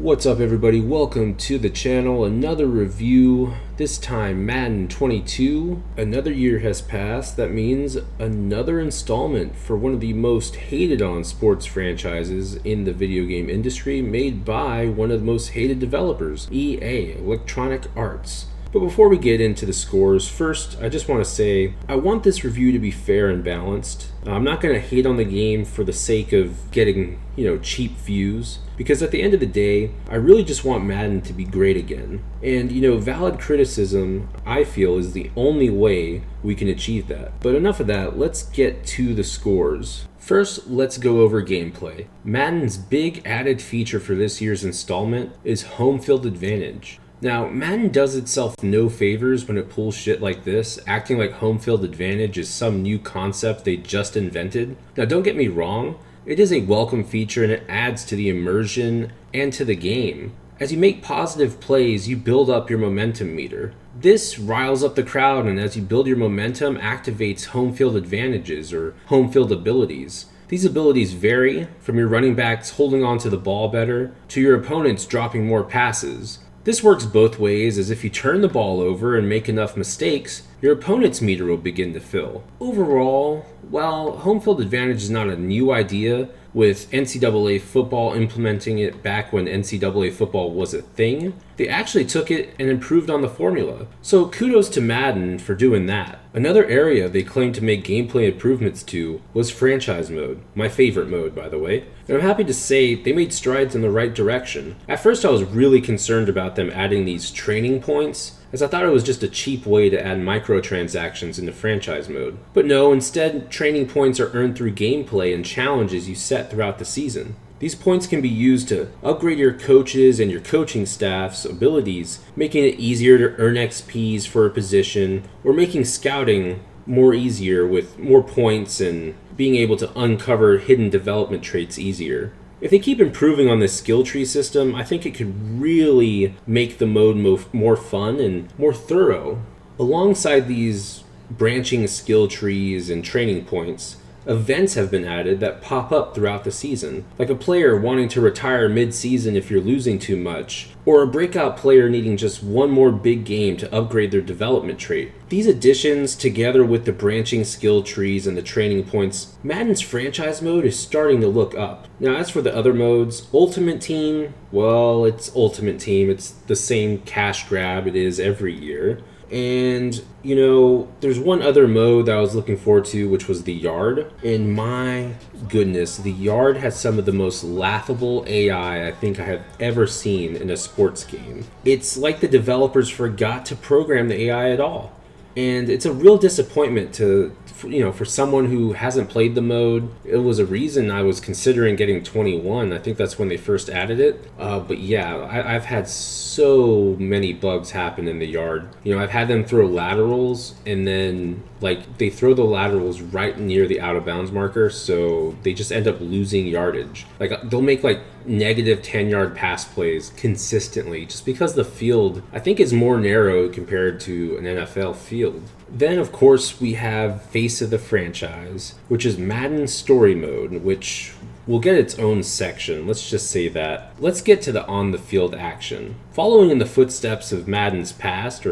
What's up everybody, welcome to the channel. Another review, this time Madden 22. Another year has passed, that means another installment for one of the most hated on sports franchises in the video game industry, made by one of the most hated developers, EA, Electronic Arts. But before we get into the scores, first I just want to say I want this review to be fair and balanced. I'm not going to hate on the game for the sake of getting, cheap views, because at the end of the day, I really just want Madden to be great again. And, valid criticism, I feel, is the only way we can achieve that. But enough of that, let's get to the scores. First, let's go over gameplay. Madden's big added feature for this year's installment is home field advantage. Now, Madden does itself no favors when it pulls shit like this, acting like home field advantage is some new concept they just invented. Now, don't get me wrong, it is a welcome feature and it adds to the immersion and to the game. As you make positive plays, you build up your momentum meter. This riles up the crowd, and as you build your momentum, activates home field advantages or home field abilities. These abilities vary from your running backs holding onto the ball better to your opponents dropping more passes. This works both ways, as if you turn the ball over and make enough mistakes, your opponent's meter will begin to fill. Overall, while home field advantage is not a new idea, with NCAA football implementing it back when NCAA football was a thing, they actually took it and improved on the formula. So kudos to Madden for doing that. Another area they claimed to make gameplay improvements to was franchise mode, my favorite mode by the way. And I'm happy to say they made strides in the right direction. At first I was really concerned about them adding these training points, as I thought it was just a cheap way to add microtransactions into franchise mode. But no, instead, training points are earned through gameplay and challenges you set throughout the season. These points can be used to upgrade your coaches and your coaching staff's abilities, making it easier to earn XPs for a position, or making scouting more easier with more points and being able to uncover hidden development traits easier. If they keep improving on this skill tree system, I think it could really make the mode more fun and more thorough. Alongside these branching skill trees and training points, events have been added that pop up throughout the season, like a player wanting to retire mid-season if you're losing too much, or a breakout player needing just one more big game to upgrade their development trait. These additions, together with the branching skill trees and the training points, Madden's franchise mode is starting to look up. Now, as for the other modes, Ultimate Team, well, it's Ultimate Team. It's the same cash grab it is every year. And, there's one other mode that I was looking forward to, which was the Yard. And my goodness, the Yard has some of the most laughable AI I think I have ever seen in a sports game. It's like the developers forgot to program the AI at all. And it's a real disappointment for someone who hasn't played the mode. It was a reason I was considering getting 21. I think that's when they first added it. But yeah, I've had so many bugs happen in the Yard. I've had them throw laterals, and then they throw the laterals right near the out of bounds marker, so they just end up losing yardage. They'll make negative 10-yard pass plays consistently, just because the field, I think, is more narrow compared to an NFL field. Then, of course, we have Face of the Franchise, which is Madden Story Mode, which will get its own section, let's just say that. Let's get to the on-the-field action. Following in the footsteps of Madden's past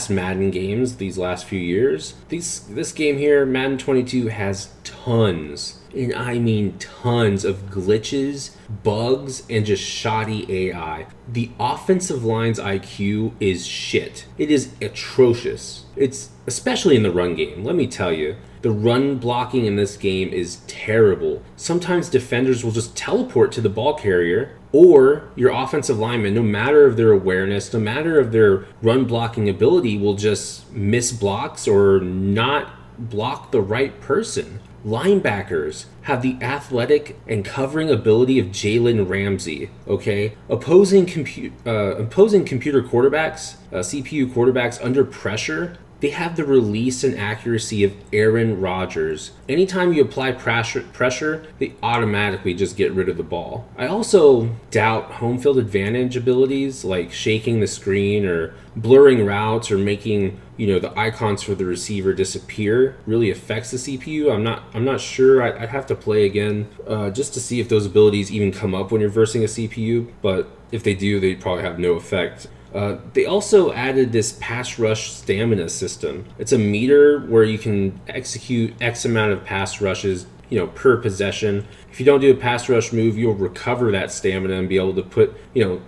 Madden games these last few years, this game here, Madden 22, has tons, and I mean tons, of glitches, bugs, and just shoddy AI. The offensive line's IQ is shit. It is atrocious. It's especially in the run game, let me tell you. The run blocking in this game is terrible. Sometimes defenders will just teleport to the ball carrier, or your offensive lineman, no matter of their awareness, no matter of their run blocking ability, will just miss blocks or not block the right person. Linebackers have the athletic and covering ability of Jalen Ramsey, okay? Opposing computer quarterbacks, CPU quarterbacks under pressure they have the release and accuracy of Aaron Rodgers. Anytime you apply pressure, they automatically just get rid of the ball. I also doubt home field advantage abilities like shaking the screen or blurring routes or making the icons for the receiver disappear really affects the CPU. I'm not sure. I'd have to play again just to see if those abilities even come up when you're versing a CPU, but if they do, they probably have no effect. They also added this pass rush stamina system. It's a meter where you can execute X amount of pass rushes, per possession. If you don't do a pass rush move, you'll recover that stamina and be able to put,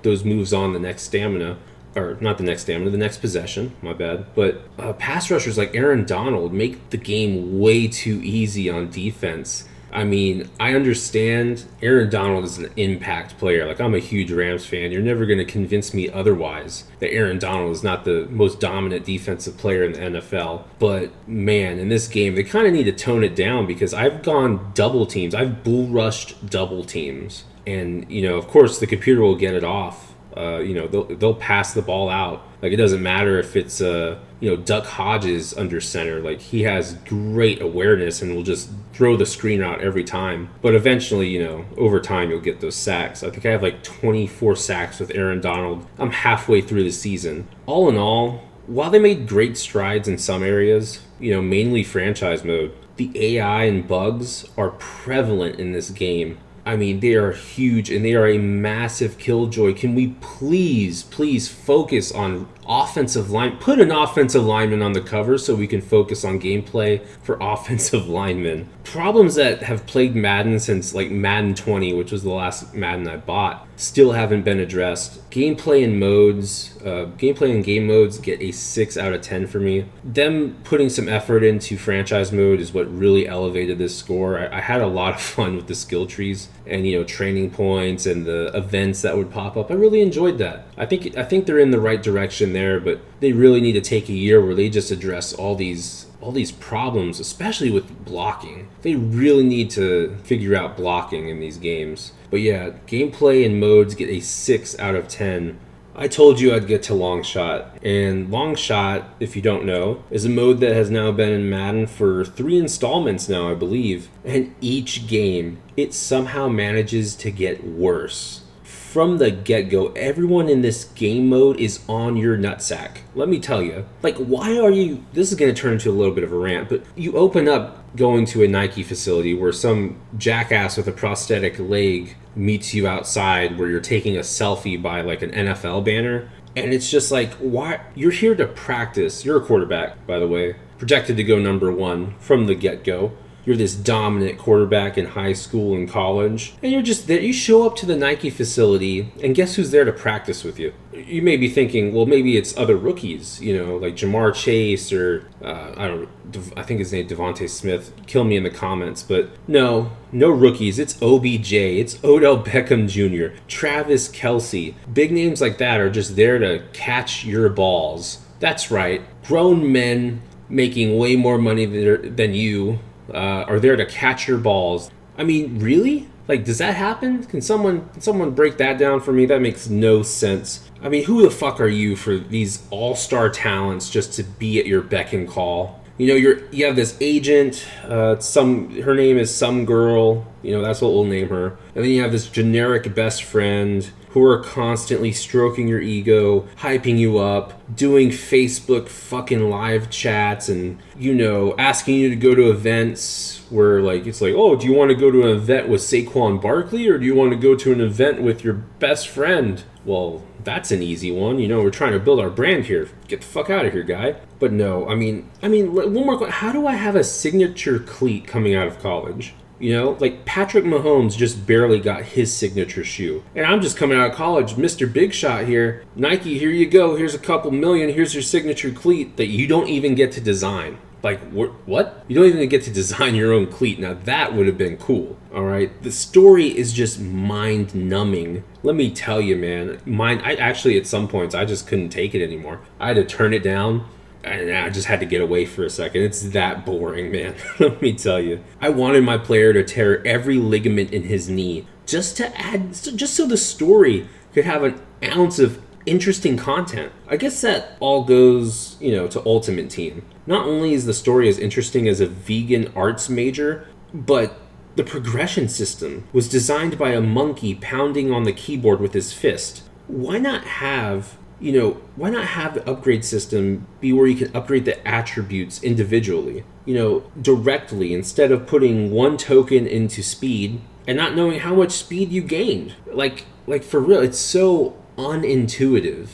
those moves on the next stamina. Or not the next stamina, the next possession, my bad. But pass rushers like Aaron Donald make the game way too easy on defense. I mean, I understand Aaron Donald is an impact player. Like, I'm a huge Rams fan. You're never going to convince me otherwise that Aaron Donald is not the most dominant defensive player in the NFL. But, man, in this game, they kind of need to tone it down because I've gone double teams. I've bull rushed double teams. And, of course, the computer will get it off. They'll pass the ball out. Like, it doesn't matter if it's Duck Hodges under center. Like, he has great awareness and will just throw the screen out every time. But eventually, over time, you'll get those sacks. I think I have like 24 sacks with Aaron Donald. I'm halfway through the season. All in all, while they made great strides in some areas, mainly franchise mode, the AI and bugs are prevalent in this game. I mean, they are huge and they are a massive killjoy. Can we please focus on offensive line? Put an offensive lineman on the cover so we can focus on gameplay for offensive linemen. Problems that have plagued Madden since like Madden 20, which was the last Madden I bought, still haven't been addressed. Gameplay and game modes get a 6 out of 10 for me. Them putting some effort into franchise mode is what really elevated this score. I had a lot of fun with the skill trees and training points and the events that would pop up. I really enjoyed that. I think they're in the right direction there, but they really need to take a year where they just address all these problems, especially with blocking. They really need to figure out blocking in these games. But yeah, gameplay and modes get a 6 out of 10. I told you I'd get to Long Shot, and Long Shot, if you don't know, is a mode that has now been in Madden for 3 installments now, I believe. And each game, it somehow manages to get worse. From the get-go, everyone in this game mode is on your nutsack. Let me tell you. Like, why are you... This is going to turn into a little bit of a rant, but you open up going to a Nike facility where some jackass with a prosthetic leg meets you outside where you're taking a selfie by, like, an NFL banner. And it's just like, why? You're here to practice. You're a quarterback, by the way. Projected to go number 1 from the get-go. You're this dominant quarterback in high school and college, and you're just there. You show up to the Nike facility, and guess who's there to practice with you? You may be thinking, well, maybe it's other rookies, like Jamar Chase or I think his name Devontae Smith. Kill me in the comments, but no rookies. It's OBJ, it's Odell Beckham Jr., Travis Kelce. Big names like that are just there to catch your balls. That's right, grown men making way more money than you. Are there to catch your balls. I mean, really? Like, does that happen? Can someone break that down for me? That makes no sense. I mean, who the fuck are you for these all-star talents just to be at your beck and call? You have this agent, her name is some girl, that's what we'll name her. And then you have this generic best friend who are constantly stroking your ego, hyping you up, doing Facebook fucking live chats and, asking you to go to events where, like, it's like, oh, do you want to go to an event with Saquon Barkley or do you want to go to an event with your best friend? Well, that's an easy one. We're trying to build our brand here. Get the fuck out of here, guy. But no, I mean, one more question. How do I have a signature cleat coming out of college? Like Patrick Mahomes just barely got his signature shoe. And I'm just coming out of college, Mr. Big Shot here. Nike, here you go. Here's a couple million. Here's your signature cleat that you don't even get to design. Like, what? You don't even get to design your own cleat. Now, that would have been cool, all right? The story is just mind-numbing. Let me tell you, man. I actually, at some points, I just couldn't take it anymore. I had to turn it down. And I just had to get away for a second. It's that boring, man. Let me tell you. I wanted my player to tear every ligament in his knee just so the story could have an ounce of interesting content. I guess that all goes, to Ultimate Team. Not only is the story as interesting as a vegan arts major, but the progression system was designed by a monkey pounding on the keyboard with his fist. Why not have the upgrade system be where you can upgrade the attributes individually, directly, instead of putting one token into speed and not knowing how much speed you gained? Like for real, it's so unintuitive.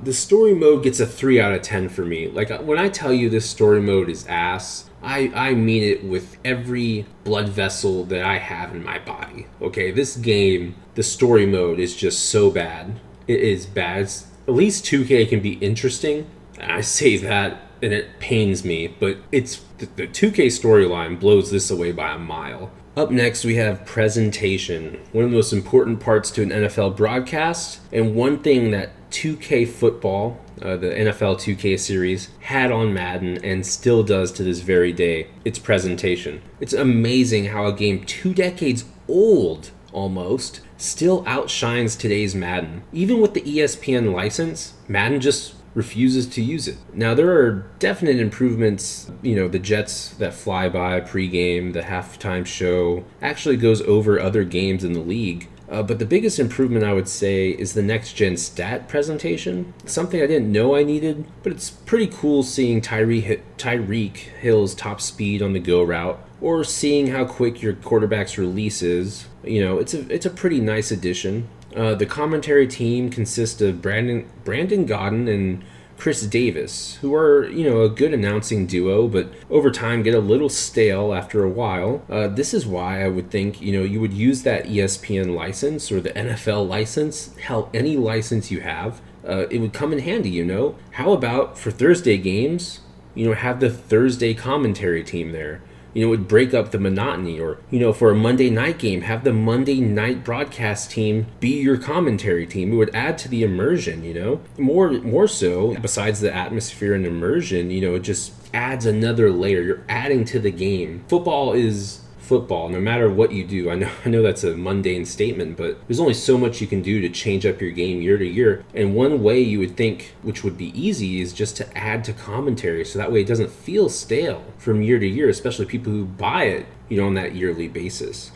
The story mode gets a 3 out of 10 for me. Like, when I tell you this story mode is ass, I mean it with every blood vessel that I have in my body. Okay, this game, the story mode is just so bad. It is bad. At least 2K can be interesting. I say that and it pains me, but it's the 2K storyline blows this away by a mile. Up next, we have presentation, one of the most important parts to an NFL broadcast, and one thing that 2K football, the NFL 2K series, had on Madden and still does to this very day. It's presentation. It's amazing how a game 2 decades old, almost, still outshines today's Madden. Even with the ESPN license, Madden just refuses to use it. Now, there are definite improvements. The jets that fly by pregame, the halftime show, actually goes over other games in the league. But the biggest improvement, I would say, is the next-gen stat presentation. Something I didn't know I needed, but it's pretty cool seeing Tyreek Hill's top speed on the go route, or seeing how quick your quarterback's release is. It's a pretty nice addition. The commentary team consists of Brandon Gaudin and Chris Davis, who are, a good announcing duo, but over time get a little stale after a while. This is why I would think, you would use that ESPN license or the NFL license, hell, any license you have. It would come in handy, How about for Thursday games, have the Thursday commentary team there? It would break up the monotony. Or, for a Monday night game, have the Monday night broadcast team be your commentary team. It would add to the immersion, More so, besides the atmosphere and immersion, it just adds another layer. You're adding to the game. Football is football, no matter what you do. I know that's a mundane statement, but there's only so much you can do to change up your game year to year. And one way you would think, which would be easy, is just to add to commentary, so that way it doesn't feel stale from year to year, especially people who buy it, on that yearly basis.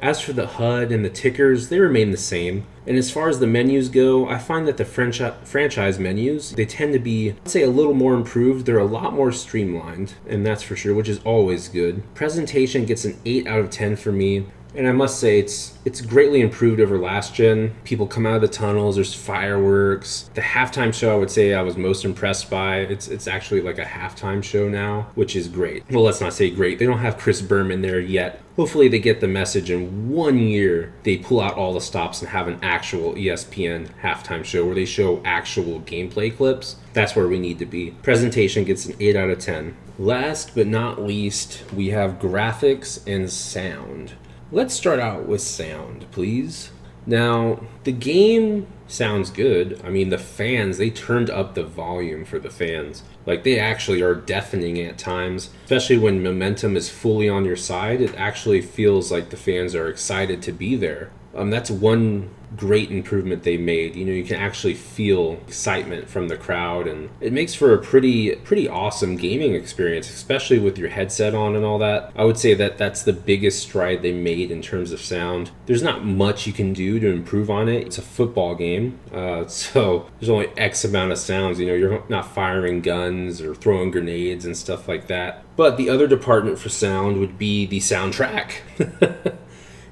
As for the HUD and the tickers, they remain the same. And as far as the menus go, I find that the franchise menus, they tend to be, I'd say, a little more improved. They're a lot more streamlined, and that's for sure, which is always good. Presentation gets an 8 out of 10 for me. And I must say, it's greatly improved over last gen. People come out of the tunnels, there's fireworks. The halftime show, I would say I was most impressed by. It's actually like a halftime show now, which is great. Well, let's not say great. They don't have Chris Berman there yet. Hopefully they get the message in 1 year. They pull out all the stops and have an actual ESPN halftime show where they show actual gameplay clips. That's where we need to be. Presentation gets an 8 out of 10. Last but not least, we have graphics and sound. Let's start out with sound, please. Now, the game sounds good. I mean, the fans, they turned up the volume for the fans. Like, they actually are deafening at times, especially when momentum is fully on your side. It actually feels like the fans are excited to be there. That's one great improvement they made. You can actually feel excitement from the crowd, and it makes for a pretty awesome gaming experience, especially with your headset on and all that. I would say that that's the biggest stride they made in terms of sound. There's not much you can do to improve on it. It's a football game, so there's only X amount of sounds. You're not firing guns or throwing grenades and stuff like that. But the other department for sound would be the soundtrack.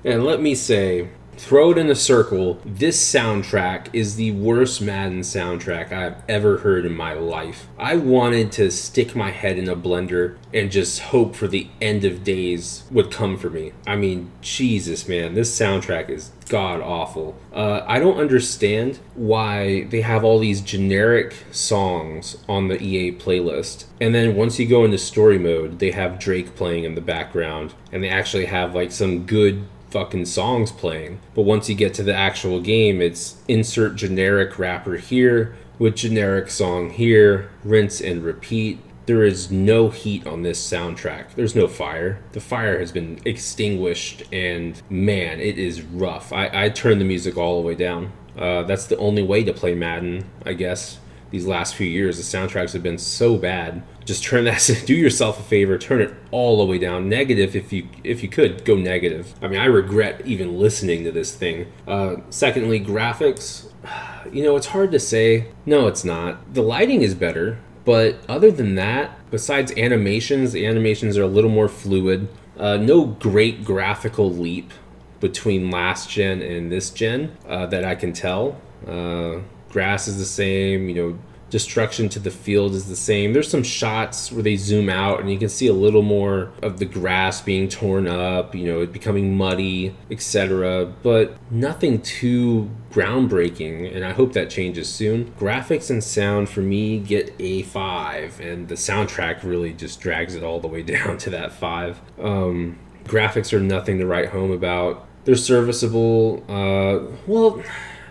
And let me say, throw it in a circle, this soundtrack is the worst Madden soundtrack I've ever heard in my life. I wanted to stick my head in a blender and just hope for the end of days would come for me. I mean, Jesus, man, this soundtrack is god-awful. I don't understand why they have all these generic songs on the EA playlist, and then once you go into story mode, they have Drake playing in the background, and they actually have like some good fucking songs playing. But once you get to the actual game, it's insert generic rapper here with generic song here, rinse and repeat. There is no heat on this soundtrack. There's no fire. The fire has been extinguished, and man, it is rough. I turned the music all the way down. That's the only way to play Madden, I guess. These last few years, the soundtracks have been so bad. Just turn that. Do yourself a favor. Turn it all the way down. Negative, if you could, go negative. I mean, I regret even listening to this thing. Secondly, graphics. It's hard to say. No, it's not. The lighting is better, but other than that, besides animations, the animations are a little more fluid. No great graphical leap between last gen and this gen that I can tell. Grass is the same, destruction to the field is the same. There's some shots where they zoom out and you can see a little more of the grass being torn up, it becoming muddy, etc. But nothing too groundbreaking, and I hope that changes soon. Graphics and sound for me get a 5, and the soundtrack really just drags it all the way down to that 5. Graphics are nothing to write home about. They're serviceable. Well,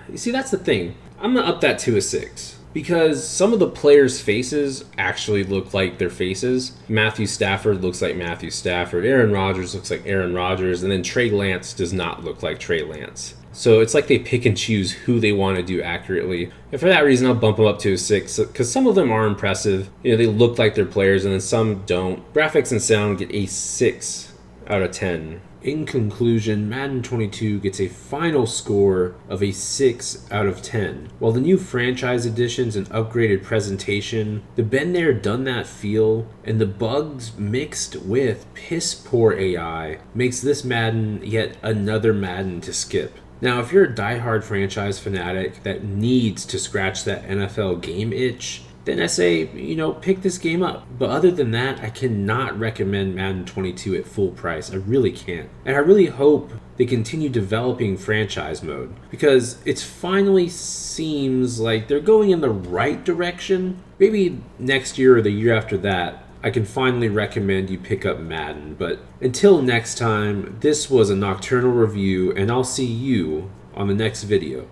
you see, that's the thing. I'm going to up that to a 6 because some of the players' faces actually look like their faces. Matthew Stafford looks like Matthew Stafford. Aaron Rodgers looks like Aaron Rodgers. And then Trey Lance does not look like Trey Lance. So it's like they pick and choose who they want to do accurately. And for that reason, I'll bump them up to a 6 because some of them are impressive. They look like their players and then some don't. Graphics and sound get a 6 out of 10. In conclusion, Madden 22 gets a final score of a 6 out of 10. While the new franchise additions and upgraded presentation, the been there, done that feel, and the bugs mixed with piss poor AI makes this Madden yet another Madden to skip. Now, if you're a diehard franchise fanatic that needs to scratch that NFL game itch, then I say, pick this game up. But other than that, I cannot recommend Madden 22 at full price. I really can't. And I really hope they continue developing franchise mode because it finally seems like they're going in the right direction. Maybe next year or the year after that, I can finally recommend you pick up Madden. But until next time, this was a Nocturnal Review, and I'll see you on the next video.